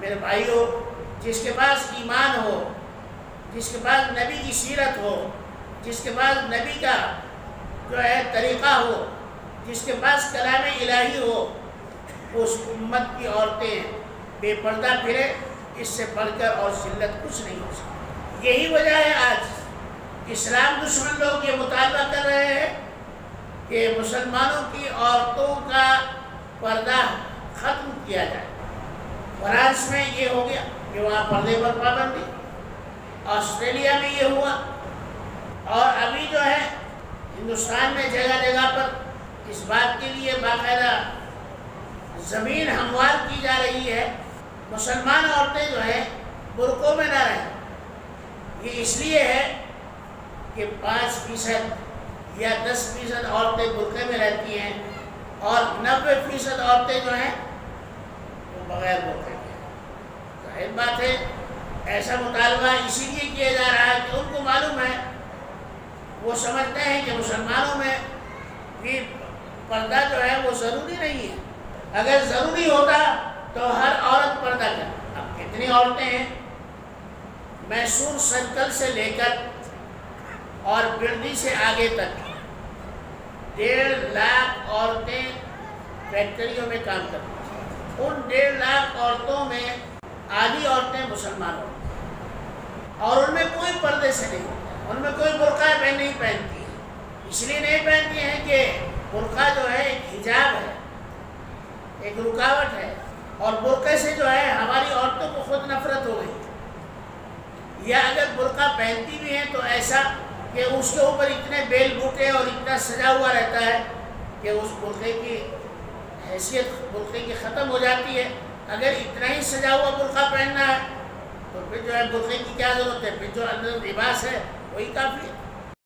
میرے بھائیوں، جس کے پاس ایمان ہو، جس کے پاس نبی کی سیرت ہو، جس کے پاس نبی کا جو ہے طریقہ ہو، جس کے پاس کلام الہی ہو، اس امت کی عورتیں بے پردہ پھرے، اس سے بڑھ کر اور ذلت کچھ نہیں ہو سکتی۔ یہی وجہ ہے آج اسلام دشمن لوگ یہ مطالبہ کر رہے ہیں کہ مسلمانوں کی عورتوں کا پردہ ختم کیا جائے۔ فرانس میں یہ ہو گیا کہ وہاں پردے پر پابندی، آسٹریلیا میں یہ ہوا، اور ابھی جو ہے ہندوستان میں جگہ جگہ پر اس بات کے لیے باقاعدہ زمین ہموار کی جا رہی ہے مسلمان عورتیں جو ہیں برقعوں میں نہ رہیں۔ یہ اس لیے ہے کہ 5% یا 10% عورتیں برقعے میں رہتی ہیں اور 90% عورتیں جو ہیں وہ بغیر برقعے کے ہیں۔ ظاہر بات ہے ایسا مطالبہ اسی لیے کیا جا رہا ہے کہ ان کو معلوم ہے، وہ سمجھتے ہیں کہ مسلمانوں میں بھی پردہ جو ہے وہ ضروری نہیں ہے۔ اگر ضروری ہوتا تو ہر عورت پردہ کرے۔ اب کتنی عورتیں ہیں، میسور سرکل سے لے کر اور بردی سے آگے تک 1.5 لاکھ عورتیں فیکٹریوں میں کام کرتی ہیں۔ ان 1.5 لاکھ عورتوں میں آدھی عورتیں مسلمان ہوتی ہیں اور ان میں کوئی پردے سے نہیں ہوتا، ان میں کوئی برقع نہیں پہنتی ہے۔ اس لیے نہیں پہنتی ہیں کہ برقع جو ہے ایک حجاب ہے، ایک رکاوٹ ہے، اور برقعے سے جو ہے ہماری عورتوں کو خود نفرت ہو گئی۔ یا اگر برقع پہنتی بھی ہیں تو ایسا کہ اس کے اوپر اتنے بیل بوٹے اور اتنا سجا ہوا رہتا ہے کہ اس برقعے کی حیثیت برقعے کی ختم ہو جاتی ہے۔ اگر اتنا ہی سجا ہوا برقع پہننا ہے تو پھر جو ہے برقعے کی کیا ضرورت ہے، پھر جو اندر لباس ہے وہی کافی ہے۔